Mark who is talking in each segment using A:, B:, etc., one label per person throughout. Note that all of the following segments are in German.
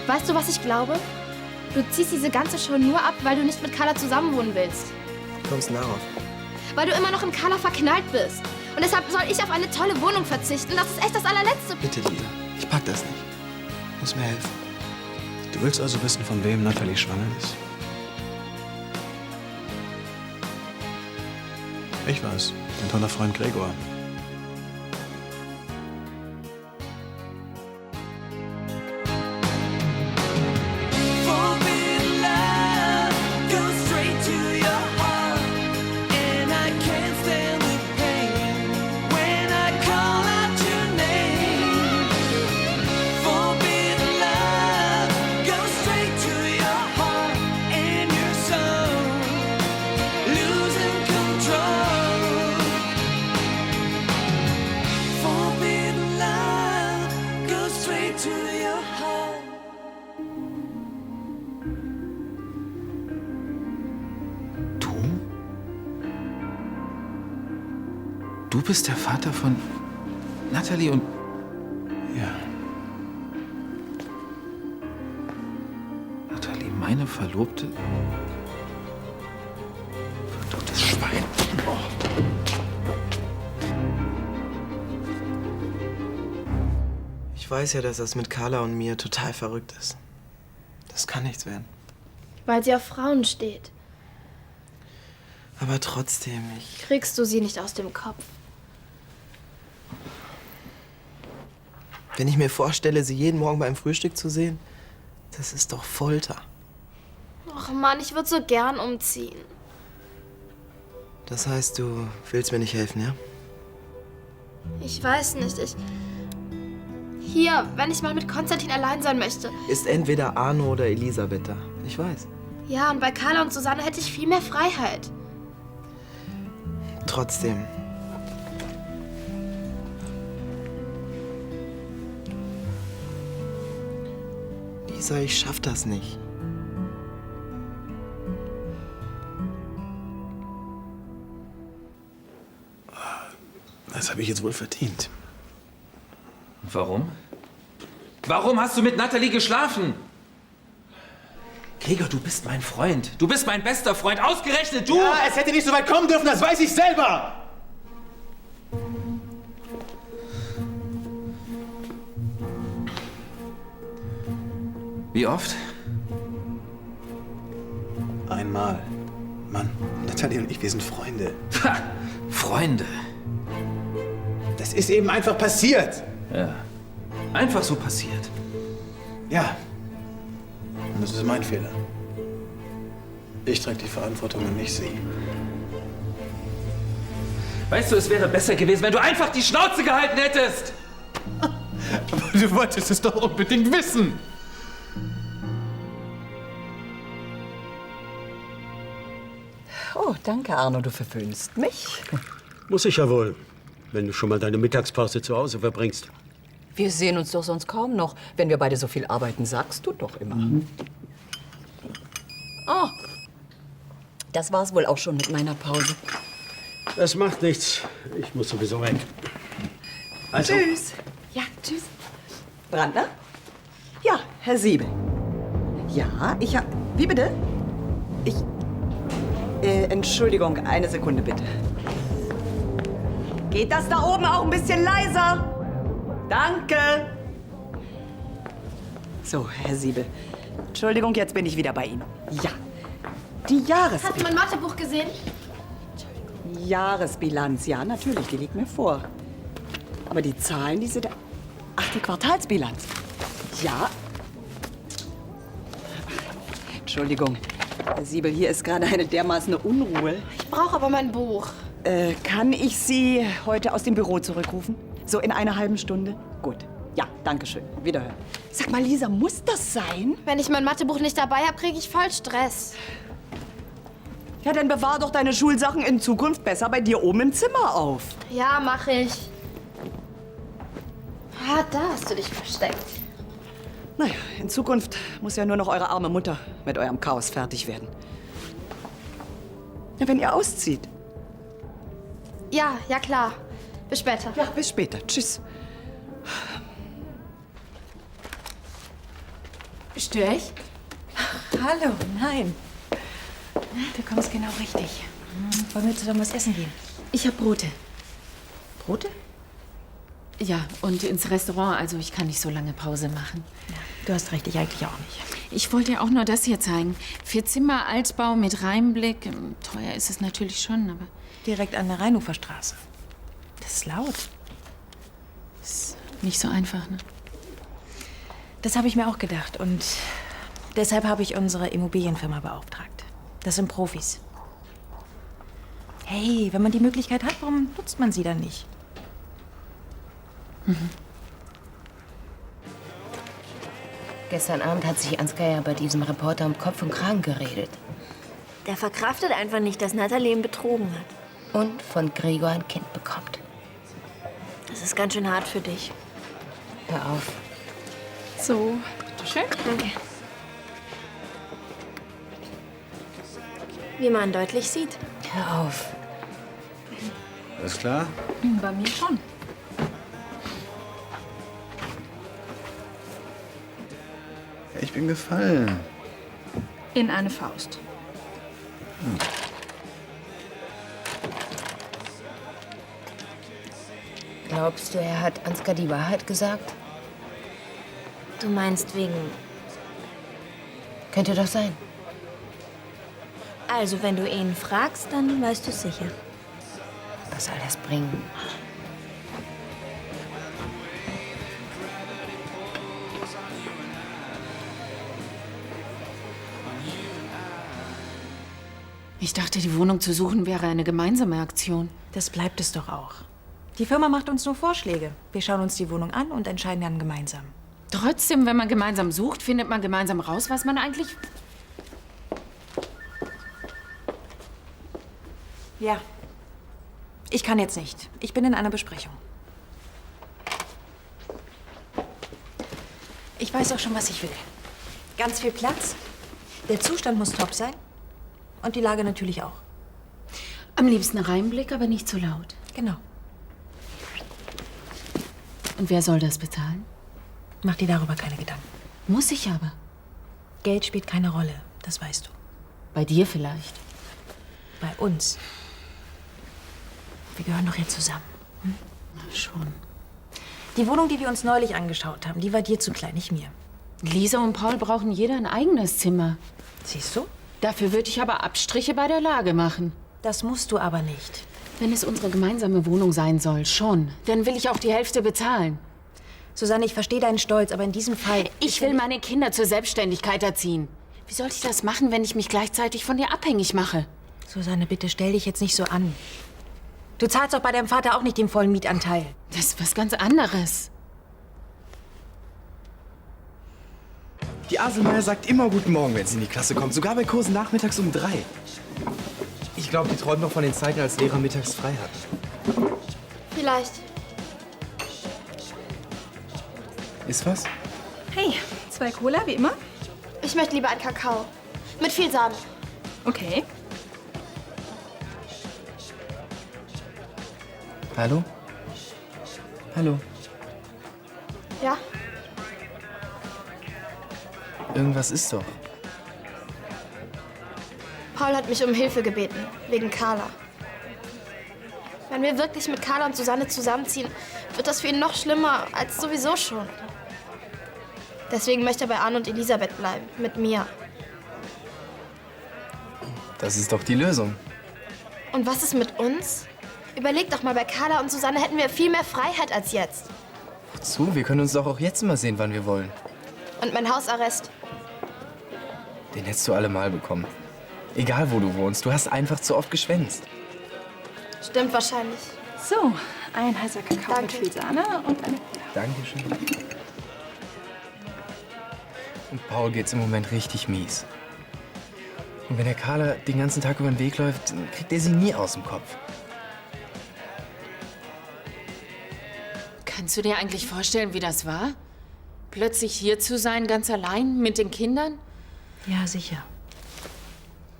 A: Weißt du, was ich glaube? Du ziehst diese ganze Show nur ab, weil du nicht mit Carla zusammenwohnen willst.
B: Wie kommst du darauf?
A: Weil du immer noch in Carla verknallt bist. Und deshalb soll ich auf eine tolle Wohnung verzichten. Das ist echt das allerletzte.
B: Bitte, Lisa. Ich pack das nicht. Du musst mir helfen.
C: Du willst also wissen, von wem Natalie schwanger ist? Ich weiß. Dein toller Freund Gregor.
D: Du bist der Vater von Natalie und...
C: Ja.
D: Natalie, meine Verlobte? Verdammtes Schwein. Oh.
B: Ich weiß ja, dass das mit Carla und mir total verrückt ist. Das kann nichts werden.
A: Weil sie auf Frauen steht.
B: Aber trotzdem,
A: Kriegst du sie nicht aus dem Kopf?
B: Wenn ich mir vorstelle, sie jeden Morgen beim Frühstück zu sehen, das ist doch Folter.
A: Och Mann, ich würde so gern umziehen.
B: Das heißt, du willst mir nicht helfen, ja?
A: Ich weiß nicht, Hier, wenn ich mal mit Konstantin allein sein möchte.
B: Ist entweder Arno oder Elisabeth da. Ich weiß.
A: Ja, und bei Carla und Susanne hätte ich viel mehr Freiheit.
B: Trotzdem. Lisa, ich schaff das nicht.
C: Das habe ich jetzt wohl verdient.
D: Warum? Warum hast du mit Natalie geschlafen? Gregor, du bist mein Freund. Du bist mein bester Freund. Ausgerechnet du!
E: Ja, es hätte nicht so weit kommen dürfen, das weiß ich selber!
D: Wie oft?
C: Einmal. Mann, Natalie und ich, wir sind Freunde.
D: Ha, Freunde.
E: Das ist eben einfach passiert.
D: Ja. Einfach so passiert.
C: Ja. Und das ist mein Fehler. Ich trage die Verantwortung und nicht sie.
D: Weißt du, es wäre besser gewesen, wenn du einfach die Schnauze gehalten hättest.
E: Aber du wolltest es doch unbedingt wissen.
F: Oh, danke, Arno, du verwöhnst mich.
G: Muss ich ja wohl, wenn du schon mal deine Mittagspause zu Hause verbringst.
F: Wir sehen uns doch sonst kaum noch. Wenn wir beide so viel arbeiten, sagst du doch immer. Oh, das war's wohl auch schon mit meiner Pause.
G: Das macht nichts. Ich muss sowieso weg. Also,
F: Tschüss. Ja, tschüss. Brandner? Ja, Herr Siebel. Ja, ich hab... Wie bitte? Entschuldigung, eine Sekunde bitte. Geht das da oben auch ein bisschen leiser? Danke. So, Herr Siebel. Entschuldigung, jetzt bin ich wieder bei Ihnen. Ja, die
A: Hast du mein Mathebuch gesehen?
F: Jahresbilanz, ja, natürlich, die liegt mir vor. Aber die Zahlen, die sind... Ach, die Quartalsbilanz. Ja. Entschuldigung, Herr Siebel, hier ist gerade eine dermaßen Unruhe.
A: Ich brauche aber mein Buch.
F: Kann ich Sie heute aus dem Büro zurückrufen? So in einer halben Stunde? Gut. Ja, danke schön. Wiederhören. Sag mal, Lisa, muss das sein?
A: Wenn ich mein Mathebuch nicht dabei habe, kriege ich voll Stress.
F: Ja, dann bewahr doch deine Schulsachen in Zukunft besser bei dir oben im Zimmer auf.
A: Ja, mache ich. Ah, da hast du dich versteckt.
F: Naja, in Zukunft muss ja nur noch eure arme Mutter mit eurem Chaos fertig werden. Ja, wenn ihr auszieht.
A: Ja, ja klar. Bis später.
F: Ja, bis später. Tschüss.
H: Störe ich?
I: Hallo, nein. Du kommst genau richtig. Wollen wir zusammen was essen gehen?
H: Ich habe Brote.
I: Brote?
H: Ja, und ins Restaurant, also ich kann nicht so lange Pause machen.
I: Ja, du hast recht, ich eigentlich auch nicht.
H: Ich wollte dir auch nur das hier zeigen. 4 Zimmer, Altbau mit Rheinblick. Teuer ist es natürlich schon, aber...
I: Direkt an der Rheinuferstraße. Das ist laut.
H: Ist nicht so einfach, ne?
I: Das habe ich mir auch gedacht und deshalb habe ich unsere Immobilienfirma beauftragt. Das sind Profis. Hey, wenn man die Möglichkeit hat, warum nutzt man sie dann nicht?
J: Gestern Abend hat sich Ansgar ja bei diesem Reporter um Kopf und Kragen geredet.
K: Der verkraftet einfach nicht, dass Natalie ihn betrogen hat.
J: Und von Gregor ein Kind bekommt.
K: Das ist ganz schön hart für dich.
J: Hör auf.
H: So, schön.
K: Danke. Wie man deutlich sieht.
J: Hör auf.
C: Alles klar?
H: Bei mir schon.
C: Ich bin gefallen.
H: In eine Faust.
J: Glaubst du, er hat Ansgar die Wahrheit gesagt?
K: Du meinst wegen...
J: Könnte doch sein.
K: Also, wenn du ihn fragst, dann weißt du sicher.
J: Was soll das bringen?
H: Ich dachte, die Wohnung zu suchen wäre eine gemeinsame Aktion.
I: Das bleibt es doch auch. Die Firma macht uns nur Vorschläge. Wir schauen uns die Wohnung an und entscheiden dann gemeinsam.
H: Trotzdem, wenn man gemeinsam sucht, findet man gemeinsam raus, was man eigentlich...
I: Ja. Ich kann jetzt nicht. Ich bin in einer Besprechung. Ich weiß auch schon, was ich will. Ganz viel Platz. Der Zustand muss top sein. Und die Lage natürlich auch.
H: Am liebsten Rheinblick, aber nicht zu laut.
I: Genau.
H: Und wer soll das bezahlen?
I: Mach dir darüber keine Gedanken.
H: Muss ich aber.
I: Geld spielt keine Rolle, das weißt du.
H: Bei dir vielleicht.
I: Bei uns. Wir gehören doch jetzt zusammen. Hm?
H: Na schon.
I: Die Wohnung, die wir uns neulich angeschaut haben, die war dir zu klein, nicht mir.
H: Lisa und Paul brauchen jeder ein eigenes Zimmer.
I: Siehst du?
H: Dafür würde ich aber Abstriche bei der Lage machen.
I: Das musst du aber nicht.
H: Wenn es unsere gemeinsame Wohnung sein soll, schon. Dann will ich auch die Hälfte bezahlen.
I: Susanne, ich verstehe deinen Stolz, aber in diesem Fall...
H: Ich will meine Kinder zur Selbstständigkeit erziehen. Wie soll ich das machen, wenn ich mich gleichzeitig von dir abhängig mache?
I: Susanne, bitte stell dich jetzt nicht so an. Du zahlst doch bei deinem Vater auch nicht den vollen Mietanteil.
H: Das ist was ganz anderes.
B: Die Aselmeier sagt immer Guten Morgen, wenn sie in die Klasse kommt. Sogar bei Kursen nachmittags um 3. Ich glaube, die träumt noch von den Zeiten, als Lehrer mittags frei hatten.
A: Vielleicht.
B: Ist was?
L: Hey, 2 Cola, wie immer?
A: Ich möchte lieber einen Kakao. Mit viel Sahne.
L: Okay.
B: Hallo? Hallo?
A: Ja?
B: Irgendwas ist doch.
A: Paul hat mich um Hilfe gebeten, wegen Carla. Wenn wir wirklich mit Carla und Susanne zusammenziehen, wird das für ihn noch schlimmer als sowieso schon. Deswegen möchte er bei Arne und Elisabeth bleiben, mit mir.
B: Das ist doch die Lösung.
A: Und was ist mit uns? Überleg doch mal, bei Carla und Susanne hätten wir viel mehr Freiheit als jetzt.
B: Wozu? Wir können uns doch auch jetzt immer sehen, wann wir wollen.
A: Und mein Hausarrest.
B: Den hättest du allemal bekommen. Egal, wo du wohnst. Du hast einfach zu oft geschwänzt.
A: Stimmt wahrscheinlich.
L: So, ein heißer Kakao mit viel Sahne und eine Cola.
B: Dankeschön. Und Paul geht's im Moment richtig mies. Und wenn der Carla den ganzen Tag über den Weg läuft, dann kriegt er sie nie aus dem Kopf.
H: Kannst du dir eigentlich vorstellen, wie das war? Plötzlich hier zu sein, ganz allein, mit den Kindern?
I: Ja, sicher.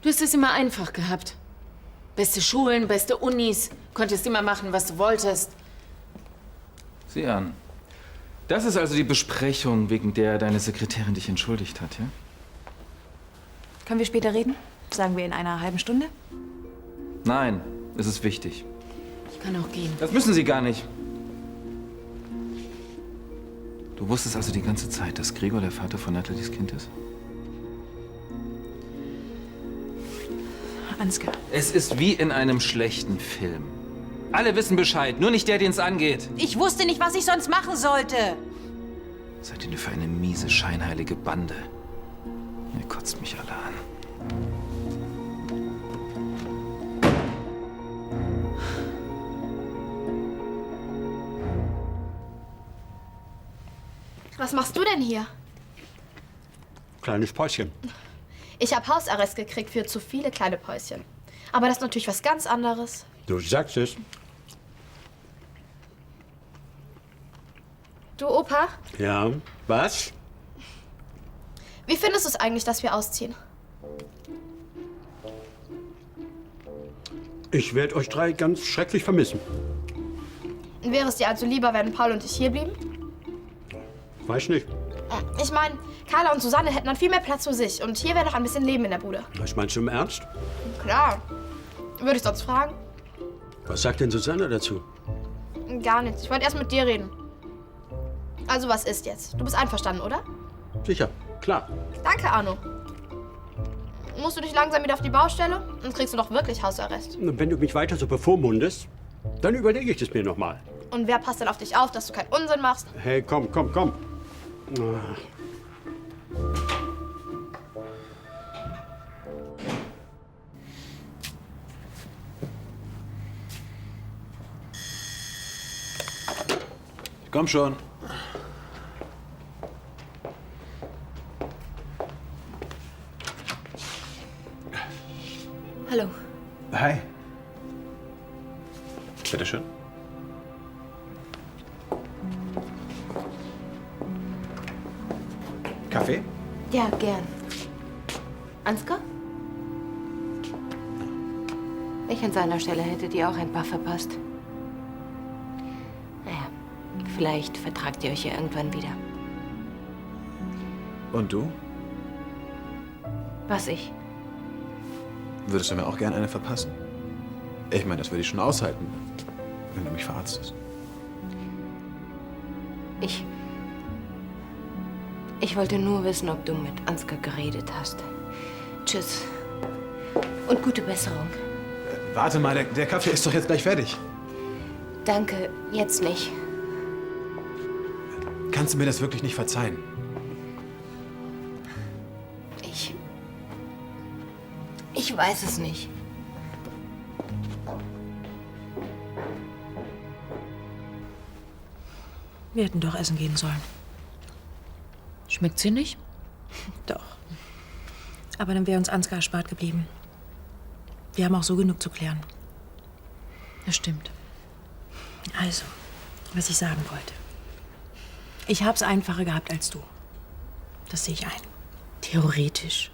H: Du hast es immer einfach gehabt. Beste Schulen, beste Unis, konntest immer machen, was du wolltest.
D: Sieh an. Das ist also die Besprechung, wegen der deine Sekretärin dich entschuldigt hat, ja?
I: Können wir später reden? Sagen wir in einer halben Stunde?
D: Nein, es ist wichtig.
H: Ich kann auch gehen.
D: Das müssen Sie gar nicht. Du wusstest also die ganze Zeit, dass Gregor der Vater von Nathalies Kind ist?
I: Ansgar.
D: Es ist wie in einem schlechten Film. Alle wissen Bescheid, nur nicht der, den es angeht.
I: Ich wusste nicht, was ich sonst machen sollte.
D: Seid ihr nur für eine miese, scheinheilige Bande? Ihr kotzt mich alle an.
A: Was machst du denn hier?
G: Kleines Päuschen.
A: Ich habe Hausarrest gekriegt für zu viele kleine Päuschen. Aber das ist natürlich was ganz anderes.
G: Du sagst es.
A: Du, Opa,
G: Ja, was?
A: wie findest du es eigentlich, dass wir ausziehen?
G: Ich werde euch 3 ganz schrecklich vermissen.
A: Wäre es dir also lieber, wenn Paul und ich hier blieben?
G: Weiß nicht.
A: Ich meine, Carla und Susanne hätten dann viel mehr Platz für sich. Und hier wäre noch ein bisschen Leben in der Bude.
G: Was meinst du im Ernst?
A: Klar. Würde ich sonst fragen?
G: Was sagt denn Susanne dazu?
A: Gar nichts. Ich wollte erst mit dir reden. Also, was ist jetzt? Du bist einverstanden, oder?
G: Sicher, klar.
A: Danke, Arno. Musst du dich langsam wieder auf die Baustelle? Sonst kriegst du doch wirklich Hausarrest.
G: Und wenn du mich weiter so bevormundest, dann überlege ich das mir noch mal.
A: Und wer passt denn auf dich auf, dass du keinen Unsinn machst?
G: Hey, komm. Ah.
C: Komm schon.
J: Hallo.
C: Hi. Bitte schön. Kaffee?
J: Ja, gern. Ansgar? Ich an seiner Stelle hätte dir auch ein paar verpasst. Naja, vielleicht vertragt ihr euch ja irgendwann wieder.
C: Und du?
J: Was ich?
C: Würdest du mir auch gerne eine verpassen? Ich meine, das würde ich schon aushalten, wenn du mich verarztest.
J: Ich wollte nur wissen, ob du mit Ansgar geredet hast. Tschüss. Und gute Besserung.
C: Warte mal, der Kaffee ist doch jetzt gleich fertig.
J: Danke, jetzt nicht.
C: Kannst du mir das wirklich nicht verzeihen?
J: Ich weiß es nicht.
I: Wir hätten doch essen gehen sollen.
H: Schmeckt sie nicht?
I: Doch. Aber dann wäre uns Ansgar erspart geblieben. Wir haben auch so genug zu klären.
H: Das stimmt.
I: Also, was ich sagen wollte. Ich hab's einfacher gehabt als du. Das sehe ich ein.
H: Theoretisch.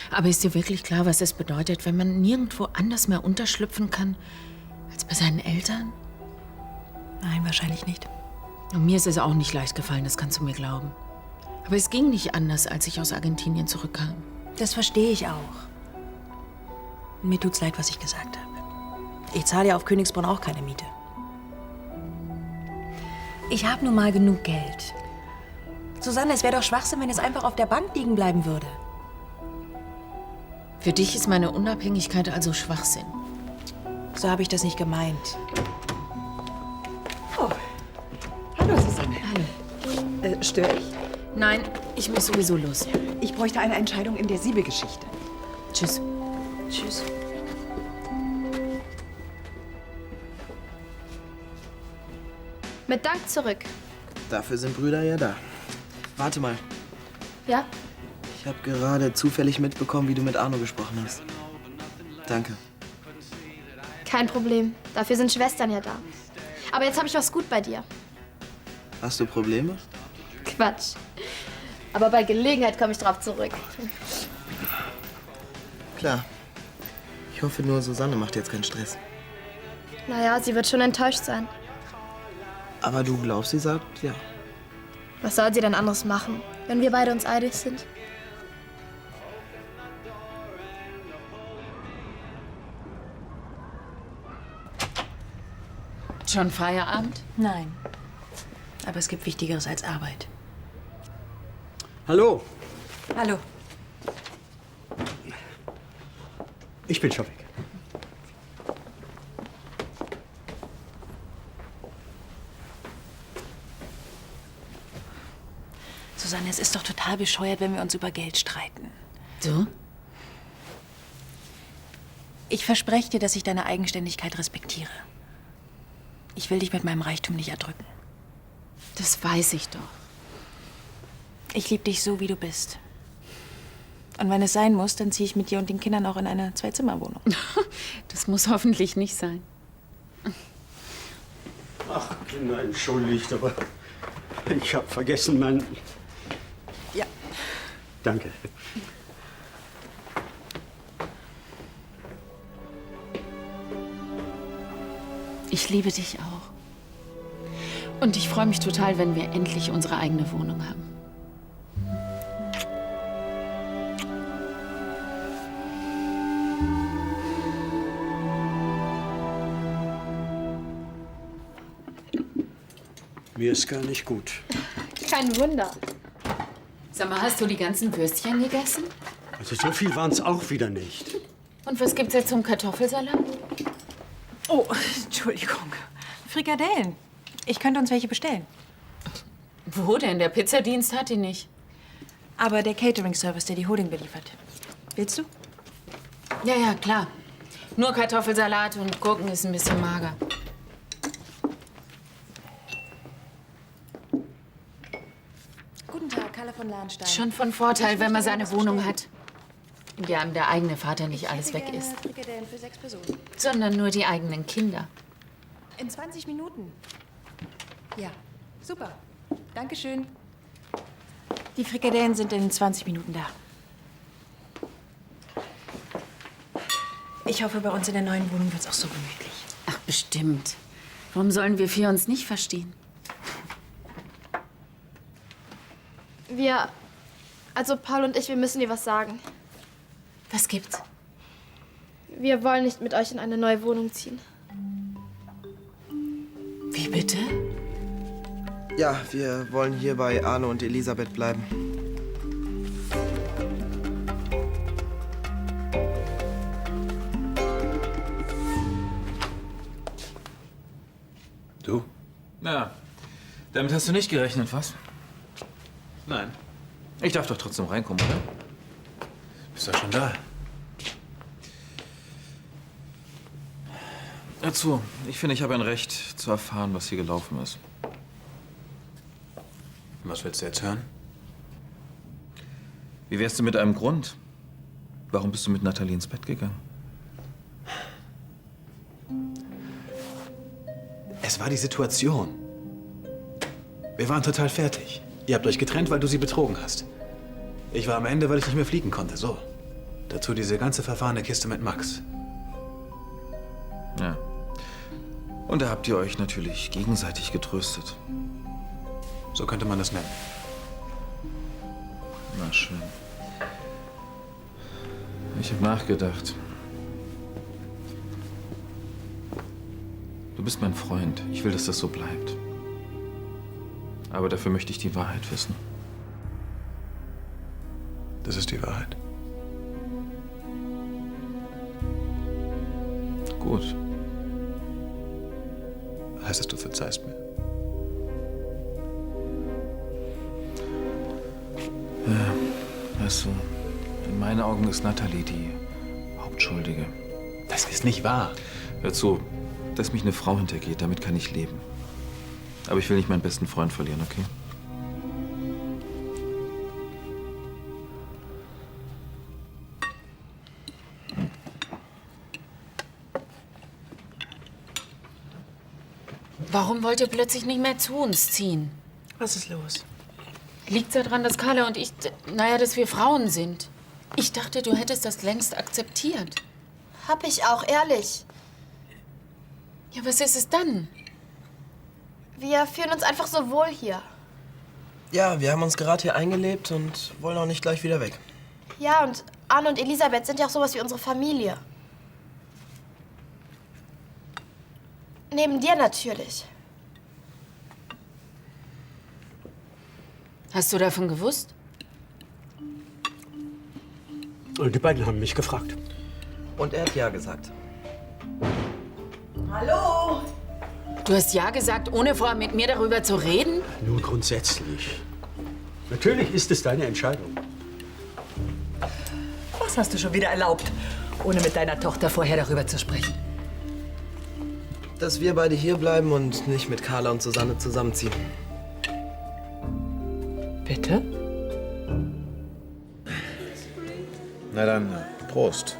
H: Aber ist dir wirklich klar, was es bedeutet, wenn man nirgendwo anders mehr unterschlüpfen kann, als bei seinen Eltern?
I: Nein, wahrscheinlich nicht.
H: Und mir ist es auch nicht leicht gefallen, das kannst du mir glauben. Aber es ging nicht anders, als ich aus Argentinien zurückkam.
I: Das verstehe ich auch. Mir tut's leid, was ich gesagt habe. Ich zahle ja auf Königsbrunn auch keine Miete. Ich habe nun mal genug Geld. Susanne, es wäre doch Schwachsinn, wenn es einfach auf der Bank liegen bleiben würde.
H: Für dich ist meine Unabhängigkeit also Schwachsinn.
I: So habe ich das nicht gemeint. Oh. Hallo, Susanne.
H: Hallo.
I: Störe ich?
H: Nein, ich muss sowieso los.
I: Ich bräuchte eine Entscheidung in der Siebe-Geschichte.
H: Tschüss.
I: Tschüss.
A: Mit Dank zurück.
B: Dafür sind Brüder ja da. Warte mal.
A: Ja?
B: Ich habe gerade zufällig mitbekommen, wie du mit Arno gesprochen hast. Danke.
A: Kein Problem. Dafür sind Schwestern ja da. Aber jetzt habe ich was gut bei dir.
B: Hast du Probleme?
A: Quatsch. Aber bei Gelegenheit komme ich drauf zurück.
B: Klar. Ich hoffe nur, Susanne macht jetzt keinen Stress.
A: Naja, sie wird schon enttäuscht sein.
B: Aber du glaubst, sie sagt ja.
A: Was soll sie denn anderes machen, wenn wir beide uns einig sind?
H: Schon Feierabend?
I: Nein. Aber es gibt Wichtigeres als Arbeit.
G: Hallo,
I: Hallo.
G: ich bin schon weg.
I: Susanne, es ist doch total bescheuert, wenn wir uns über Geld streiten.
H: Du?
I: Ich verspreche dir, dass ich deine Eigenständigkeit respektiere. Ich will dich mit meinem Reichtum nicht erdrücken.
H: Das weiß ich doch.
I: Ich liebe dich so, wie du bist. Und wenn es sein muss, dann ziehe ich mit dir und den Kindern auch in eine Zwei-Zimmer-Wohnung.
H: Das muss hoffentlich nicht sein.
G: Ach, Kinder, entschuldigt, aber ich habe vergessen, mein...
I: Ja.
G: Danke.
H: Ich liebe dich auch. Und ich freue mich total, wenn wir endlich unsere eigene Wohnung haben.
G: Mir ist gar nicht gut.
A: Kein Wunder.
H: Sag mal, hast du die ganzen Würstchen gegessen?
G: Also so viel waren es auch wieder nicht.
H: Und was gibt's jetzt zum Kartoffelsalat?
I: Oh, Entschuldigung. Frikadellen. Ich könnte uns welche bestellen.
H: Wo denn? Der Pizzadienst hat die nicht.
I: Aber der Catering-Service, der die Holding beliefert. Willst du?
H: Ja, ja, klar. Nur Kartoffelsalat und Gurken ist ein bisschen mager.
I: Guten Tag, Carla von Lahnstein.
H: Schon von Vorteil, wenn man seine Wohnung hat. In der einem der eigene Vater nicht alles weg ist.
I: Frikadellen für 6 Personen.
H: Sondern nur die eigenen Kinder.
I: In 20 Minuten. Ja, super. Dankeschön. Die Frikadellen sind in 20 Minuten da. Ich hoffe, bei uns in der neuen Wohnung wird es auch so gemütlich.
H: Ach, bestimmt. Warum sollen wir vier uns nicht verstehen?
A: Also Paul und ich, wir müssen dir was sagen.
H: Was gibt's?
A: Wir wollen nicht mit euch in eine neue Wohnung ziehen.
H: Wie bitte?
M: Ja, wir wollen hier bei Arne und Elisabeth bleiben.
C: Du?
D: Na, damit hast du nicht gerechnet, was?
C: Nein.
D: Ich darf doch trotzdem reinkommen, oder?
C: Bist du schon da?
D: Hör zu, ich finde, ich habe ein Recht zu erfahren, was hier gelaufen ist.
C: Was willst du jetzt hören?
D: Wie wärst du mit einem Grund? Warum bist du mit Nathalie ins Bett gegangen?
C: Es war die Situation. Wir waren total fertig. Ihr habt euch getrennt, weil du sie betrogen hast. Ich war am Ende, weil ich nicht mehr fliegen konnte. So. Dazu diese ganze verfahrene Kiste mit Max.
D: Ja. Und da habt ihr euch natürlich gegenseitig getröstet.
C: So könnte man das nennen.
D: Na schön. Ich habe nachgedacht. Du bist mein Freund. Ich will, dass das so bleibt. Aber dafür möchte ich die Wahrheit wissen.
C: Das ist die Wahrheit.
D: Gut.
C: Heißt das, du verzeihst mir?
D: Ja, weißt du, in meinen Augen ist Nathalie die Hauptschuldige.
C: Das ist nicht wahr.
D: Hör zu, dass mich eine Frau hintergeht, damit kann ich leben. Aber ich will nicht meinen besten Freund verlieren, okay?
H: Warum wollt ihr plötzlich nicht mehr zu uns ziehen?
I: Was ist los?
H: Liegt's daran, dass Carla und ich, dass wir Frauen sind? Ich dachte, du hättest das längst akzeptiert.
A: Hab ich auch, ehrlich.
H: Ja, was ist es dann?
A: Wir fühlen uns einfach so wohl hier.
M: Ja, wir haben uns gerade hier eingelebt und wollen auch nicht gleich wieder weg.
A: Ja, und Arne und Elisabeth sind ja auch sowas wie unsere Familie. Neben dir natürlich.
H: Hast du davon gewusst?
G: Die beiden haben mich gefragt.
M: Und er hat ja gesagt.
F: Hallo?
H: Du hast ja gesagt, ohne vorher mit mir darüber zu reden?
G: Nur grundsätzlich. Natürlich ist es deine Entscheidung.
F: Was hast du schon wieder erlaubt, ohne mit deiner Tochter vorher darüber zu sprechen?
M: Dass wir beide hier bleiben und nicht mit Carla und Susanne zusammenziehen.
F: Bitte?
C: Na dann, Prost.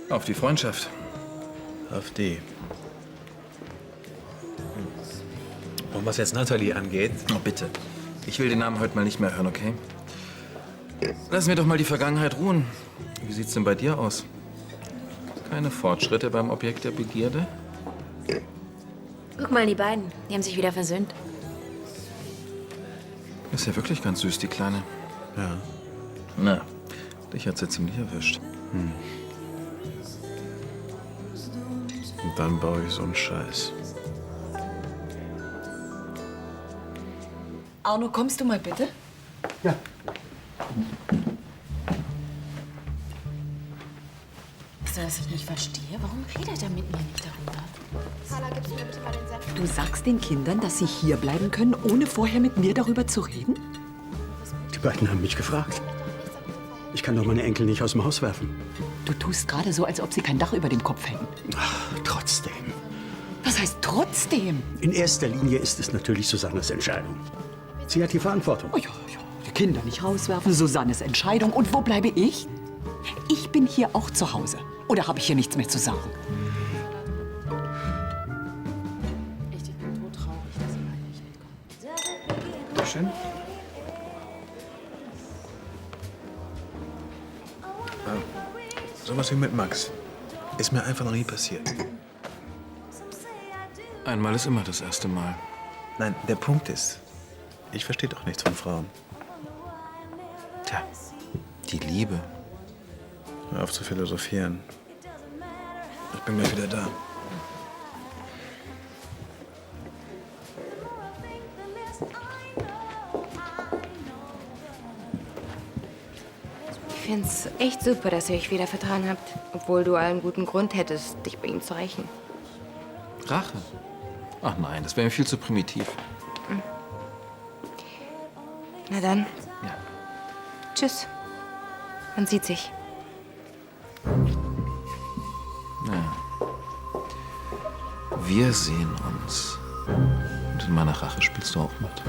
D: Auf die Freundschaft.
C: Auf die. Und was jetzt Natalie angeht...
D: Oh, bitte. Ich will den Namen heute mal nicht mehr hören, okay? Lassen wir doch mal die Vergangenheit ruhen. Wie sieht's denn bei dir aus? Keine Fortschritte beim Objekt der Begierde?
K: Guck mal, die beiden. Die haben sich wieder versöhnt.
D: Ist ja wirklich ganz süß, die Kleine.
C: Ja.
D: Na, dich hat sie ziemlich erwischt.
C: Und dann baue ich so einen Scheiß.
F: Arno, kommst du mal bitte?
G: Ja.
H: Weißt du, was ich nicht verstehe? Warum redet er mit mir nicht darüber?
A: Carla, gibst du mir bitte mal den Senf?
F: Du sagst den Kindern, dass sie hier bleiben können, ohne vorher mit mir darüber zu reden?
G: Die beiden haben mich gefragt. Ich kann doch meine Enkel nicht aus dem Haus werfen.
F: Du tust gerade so, als ob sie kein Dach über dem Kopf hätten.
G: Ach, trotzdem.
F: Was heißt trotzdem?
G: In erster Linie ist es natürlich Susannes Entscheidung. Sie hat die Verantwortung.
F: Oh ja, ja. Die Kinder nicht rauswerfen, Susannes Entscheidung. Und wo bleibe ich? Ich bin hier auch zu Hause. Oder habe ich hier nichts mehr zu sagen?
H: Ich bin todtraurig, dass ihr beide nicht mitkommt.
C: Schön. Sowas wie mit Max. Ist mir einfach noch nie passiert.
D: Einmal ist immer das erste Mal.
C: Nein, der Punkt ist, ich verstehe doch nichts von Frauen.
D: Tja, die Liebe.
C: Hör auf zu philosophieren. Ich bin gleich wieder da.
J: Ich find's echt super, dass ihr euch wieder vertragen habt. Obwohl du allen guten Grund hättest, dich bei ihm zu rächen.
D: Rache? Ach nein, das wäre mir viel zu primitiv.
J: Na dann.
D: Ja.
J: Tschüss. Man sieht sich.
D: Ja. Wir sehen uns. Und in meiner Rache spielst du auch mit.